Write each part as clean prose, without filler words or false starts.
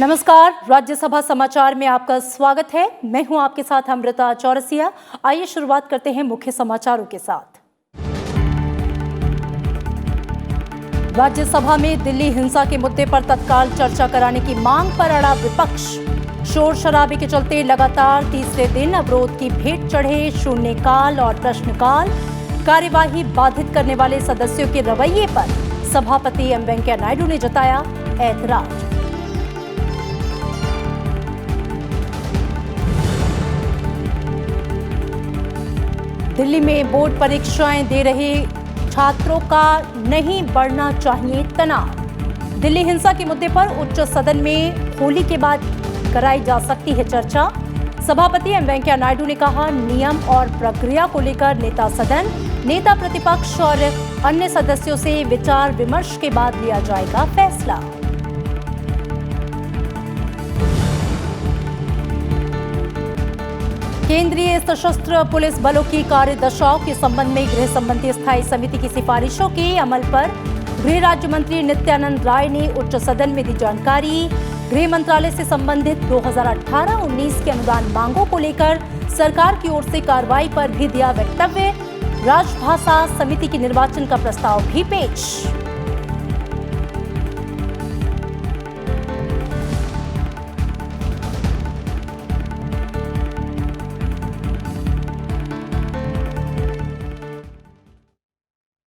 नमस्कार, राज्यसभा समाचार में आपका स्वागत है। मैं हूं आपके साथ अमृता चौरसिया। आइए शुरुआत करते हैं मुख्य समाचारों के साथ। राज्यसभा में दिल्ली हिंसा के मुद्दे पर तत्काल चर्चा कराने की मांग पर अड़ा विपक्ष। शोर शराबे के चलते लगातार तीसरे दिन अवरोध की भेंट चढ़े शून्यकाल और प्रश्नकाल। कार्यवाही बाधित करने वाले सदस्यों के रवैये पर सभापति एम वेंकैया नायडू ने जताया ऐतराज। दिल्ली में बोर्ड परीक्षाएं दे रहे छात्रों का नहीं बढ़ना चाहिए तनाव। दिल्ली हिंसा के मुद्दे पर उच्च सदन में होली के बाद कराई जा सकती है चर्चा। सभापति एम वेंकैया नायडू ने कहा, नियम और प्रक्रिया को लेकर नेता सदन, नेता प्रतिपक्ष और अन्य सदस्यों से विचार विमर्श के बाद लिया जाएगा फैसला। केंद्रीय सशस्त्र पुलिस बलों की कार्यदशाओं के संबंध में गृह संबंधी स्थायी समिति की सिफारिशों के अमल पर गृह राज्य मंत्री नित्यानंद राय ने उच्च सदन में दी जानकारी। गृह मंत्रालय से संबंधित 2018-19 के अनुदान मांगों को लेकर सरकार की ओर से कार्रवाई पर भी दिया वक्तव्य। राजभाषा समिति की निर्वाचन का प्रस्ताव भी पेश।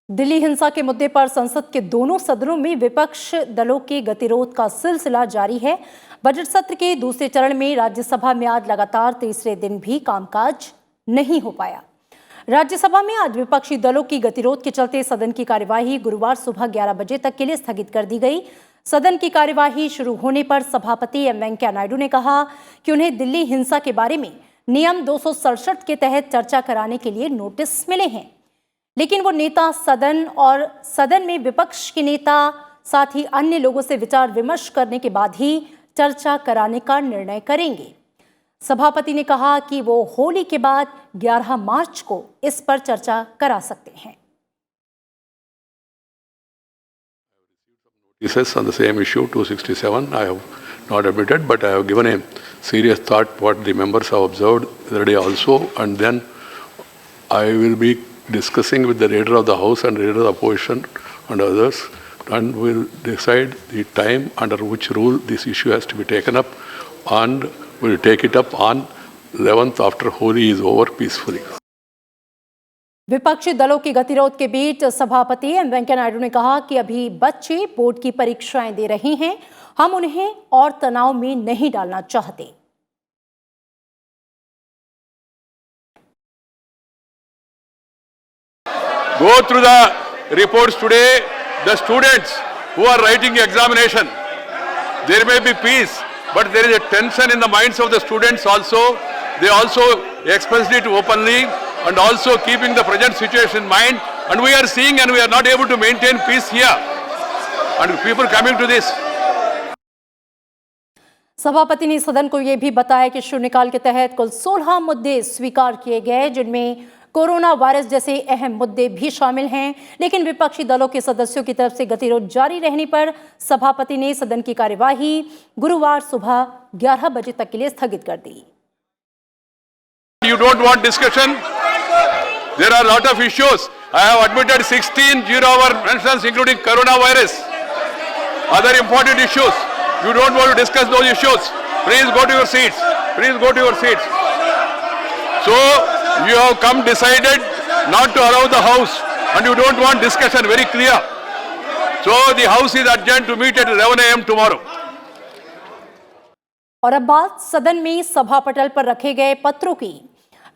दिल्ली हिंसा के मुद्दे पर संसद के दोनों सदनों में विपक्ष दलों के गतिरोध का सिलसिला जारी है। बजट सत्र के दूसरे चरण में राज्यसभा में आज लगातार तीसरे दिन भी कामकाज नहीं हो पाया। राज्यसभा में आज विपक्षी दलों की गतिरोध के चलते सदन की कार्यवाही गुरुवार सुबह 11 बजे तक के लिए स्थगित कर दी गई। सदन की कार्यवाही शुरू होने पर सभापति एम वेंकैया नायडू ने कहा कि उन्हें दिल्ली हिंसा के बारे में नियम 267 के तहत चर्चा कराने के लिए नोटिस मिले हैं, लेकिन वो नेता सदन और सदन में विपक्ष के नेता साथ ही अन्य लोगों से विचार विमर्श करने के बाद ही चर्चा कराने का निर्णय करेंगे। सभापति ने कहा कि वो होली के बाद 11 मार्च को इस पर चर्चा करा सकते हैं। Cases on the same issue 267 I have not admitted, but I have given a serious thought what the members have observed the other day also, and then I will be discussing with the leader of the house and leader of the opposition and others, and we'll decide the time under which rule this issue has to be taken up, and we'll take it up on 11th after Holi is over peacefully. विपक्षी दलों की गतिरोध के बीच सभापति M Venkaiah Naidu ने कहा कि अभी बच्चे बोर्ड की परीक्षाएं दे रहे हैं, हम उन्हें और तनाव में नहीं डालना चाहते। Go through the reports today. The students who are writing examination, there may be peace, but there is a tension in the minds of the students also. They also expressed it openly and also keeping the present situation in mind. And we are seeing and we are not able to maintain peace here. And people coming to this. सभापति ने सदन को यह भी बताया कि शून्यकाल के तहत कुल 16 मुद्दे स्वीकार किए गए, जिनमें कोरोना वायरस जैसे अहम मुद्दे भी शामिल हैं, लेकिन विपक्षी दलों के सदस्यों की तरफ से गतिरोध जारी रहने पर सभापति ने सदन की कार्यवाही गुरुवार सुबह 11 बजे तक के लिए स्थगित कर दी। You don't want discussion? There are a lot of issues. I have admitted 16 zero-hour mentions including coronavirus. Other important issues. You don't want to discuss those issues. Please go to your seats. Please go to your seats. So, you have come decided not to allow the house and you don't want discussion, very clear. So, the house is adjourned to meet at 11 a.m. tomorrow. और अब बात सदन में सभा पटल पर रखे गए पत्रों की।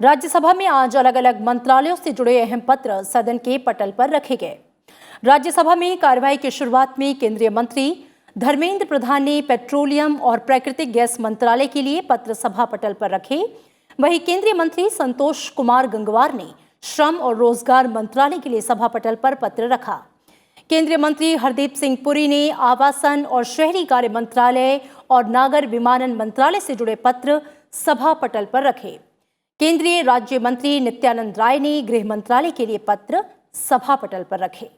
राज्यसभा में आज अलग अलग मंत्रालयों से जुड़े अहम पत्र सदन के पटल पर रखे गए। राज्यसभा में कार्यवाही की शुरुआत में केंद्रीय मंत्री धर्मेंद्र प्रधान ने पेट्रोलियम और प्राकृतिक गैस मंत्रालय के लिए पत्र सभा पटल पर रखे। वहीं केंद्रीय मंत्री संतोष कुमार गंगवार ने श्रम और रोजगार मंत्रालय के लिए सभा पटल पर पत्र रखा। केंद्रीय मंत्री हरदीप सिंह पुरी ने आवासन और शहरी कार्य मंत्रालय और नागर विमानन मंत्रालय से जुड़े पत्र सभा पटल पर रखे। केंद्रीय राज्य मंत्री नित्यानंद राय ने गृह मंत्रालय के लिए पत्र सभा पटल पर रखे।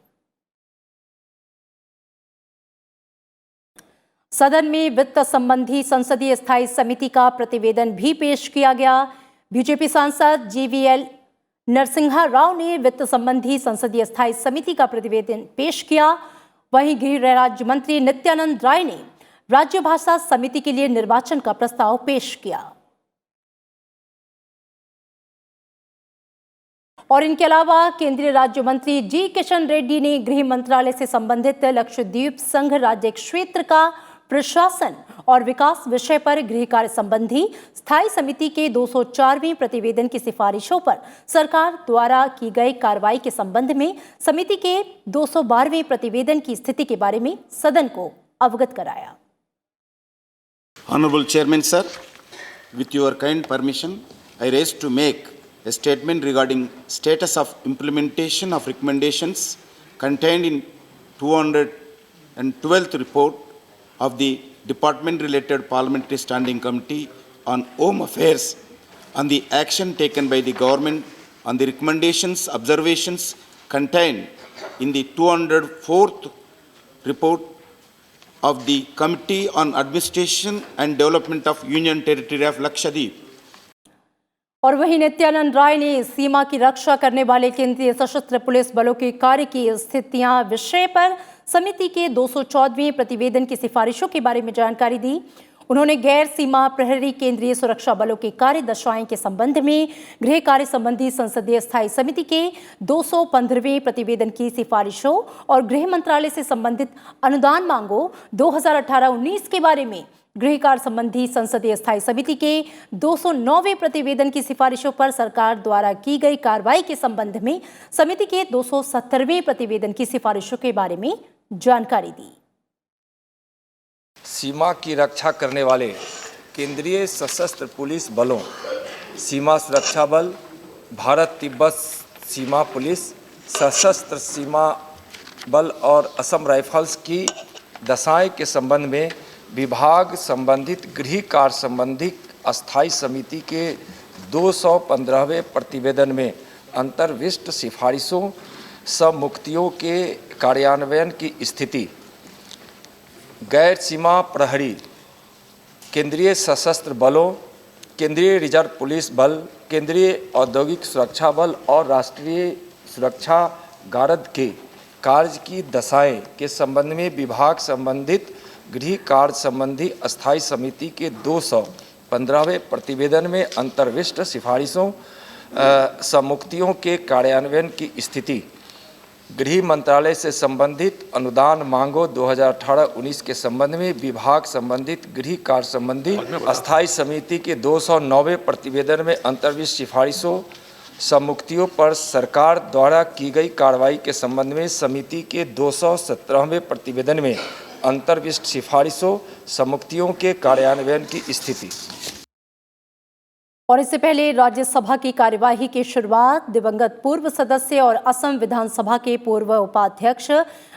सदन में वित्त संबंधी संसदीय स्थायी समिति का प्रतिवेदन भी पेश किया गया। बीजेपी सांसद जीवीएल नरसिंहा राव ने वित्त संबंधी संसदीय स्थायी समिति का प्रतिवेदन पेश किया। वहीं गृह राज्य मंत्री नित्यानंद राय ने राज्य भाषा समिति के लिए निर्वाचन का प्रस्ताव पेश किया। और इनके अलावा केंद्रीय राज्य मंत्री जी किशन रेड्डी ने गृह मंत्रालय से संबंधित लक्षद्वीप संघ राज्य क्षेत्र का प्रशासन और विकास विषय पर गृह कार्य संबंधी स्थायी समिति के 204वें प्रतिवेदन की सिफारिशों पर सरकार द्वारा की गई कार्रवाई के संबंध में समिति के 212वें प्रतिवेदन की स्थिति के बारे में सदन को अवगत कराया। Honorable Chairman, sir, with your kind permission, I raise to make a statement regarding status of implementation of recommendations contained in 212th report of the Department-related Parliamentary Standing Committee on Home Affairs on the action taken by the government on the recommendations, observations contained in the 204th report of the Committee on Administration and Development of Union Territory of Lakshadweep. और वहीं नित्यानंद राय ने सीमा की रक्षा करने वाले केंद्रीय सशस्त्र police बलों के कार्य की स्थितियां विषय पर समिति के 214वें प्रतिवेदन की सिफारिशों के बारे में जानकारी दी। उन्होंने गैर सीमा प्रहरी केंद्रीय सुरक्षा बलों के कार्य दशाएं के संबंध में गृह कार्य संबंधी संसदीय स्थायी समिति के 215वें प्रतिवेदन की सिफारिशों और गृह मंत्रालय से संबंधित अनुदान मांगों 2018-19 के बारे में गृह कार्य संबंधी संसदीय स्थायी समिति के 209वें प्रतिवेदन की सिफारिशों पर सरकार द्वारा की गई कार्रवाई के संबंध में समिति के 270वें प्रतिवेदन की सिफारिशों के बारे में जानकारी दी। सीमा की रक्षा करने वाले केंद्रीय सशस्त्र पुलिस बलों, सीमा सुरक्षा बल, भारत तिब्बत सीमा पुलिस, सशस्त्र सीमा बल और असम राइफल्स की दशाएं के संबंध में विभाग संबंधित गृह कार्य संबंधी अस्थायी समिति के 215वें प्रतिवेदन में अंतर्विष्ट सिफारिशों सम्मुक्तियों के कार्यान्वयन की स्थिति, गैर सीमा प्रहरी केंद्रीय सशस्त्र बलों, केंद्रीय रिजर्व पुलिस बल, केंद्रीय औद्योगिक सुरक्षा बल और राष्ट्रीय सुरक्षा गार्ड के कार्य की दशाएं के संबंध में विभाग संबंधित गृह कार्य संबंधी अस्थायी समिति के 215वें प्रतिवेदन में अंतर्विष्ट सिफारिशों सम्मुक्तियों के कार्यान्वयन की स्थिति, गृह मंत्रालय से संबंधित अनुदान मांगों 2018-19 के संबंध में विभाग संबंधित गृह कार्य संबंधी अस्थायी समिति के 209वें प्रतिवेदन में अंतर्विष्ट सिफारिशों सम्मुक्तियों पर सरकार द्वारा की गई कार्रवाई के संबंध में समिति के 217वें प्रतिवेदन में अंतर्विष्ट सिफारिशों सम्मुक्तियों के कार्यान्वयन की स्थिति। और इससे पहले राज्यसभा की कार्यवाही की शुरुआत दिवंगत पूर्व सदस्य और असम विधानसभा के पूर्व उपाध्यक्ष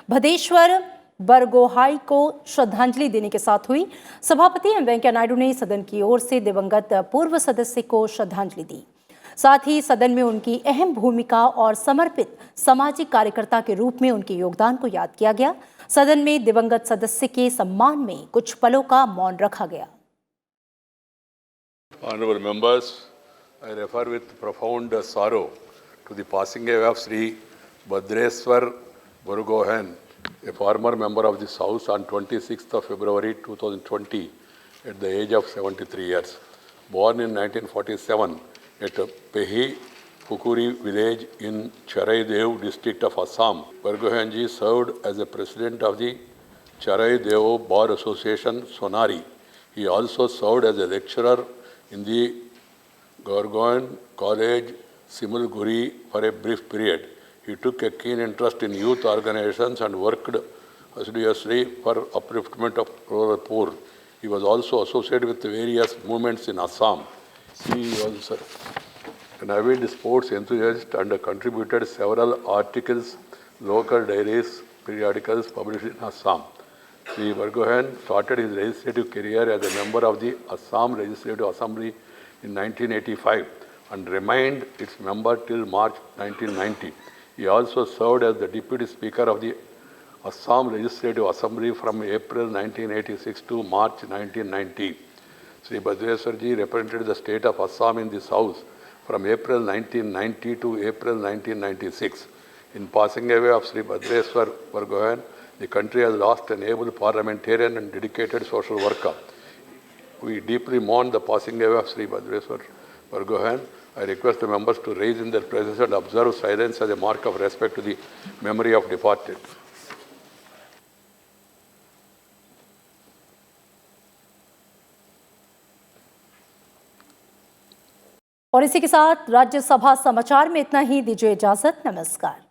भदेश्वर बरगोहाई को श्रद्धांजलि देने के साथ हुई। सभापति एम वेंकैया नायडू ने सदन की ओर से दिवंगत पूर्व सदस्य को श्रद्धांजलि दी। साथ ही सदन में उनकी अहम भूमिका और समर्पित सामाजिक कार्यकर्ता के रूप में उनके योगदान को याद किया गया। सदन में दिवंगत सदस्य के सम्मान में कुछ पलों का मौन रखा गया। Honorable members, I refer with profound sorrow to the passing away of Sri Bhadreswar Burgohain, a former member of this House, on 26th of February 2020 at the age of 73 years. Born in 1947 at Pehi Pukuri village in Charaidev district of Assam, Burgohainji served as the president of the Charaidev Bar Association, Sonari. He also served as a lecturer in the Gorgon College, Simulguri for a brief period. He took a keen interest in youth organizations and worked assiduously for upliftment of rural poor. He was also associated with various movements in Assam. He was an avid sports enthusiast and contributed several articles, local diaries, periodicals published in Assam. Sri Burgohain started his legislative career as a member of the Assam Legislative Assembly in 1985 and remained its member till March 1990. He also served as the Deputy Speaker of the Assam Legislative Assembly from April 1986 to March 1990. Sri Bhadreswarji represented the state of Assam in this House from April 1990 to April 1996. In passing away of Sri Bhadreswar Bargohain, the country has lost an able parliamentarian and dedicated social worker. We deeply mourn the passing away of Sri Bhadreswar Bargohain. I request the members to raise in their presence and observe silence as a mark of respect to the memory of departed. और इसी के साथ राज्यसभा समाचार में इतना ही। दीजिए इजाजत। नमस्कार।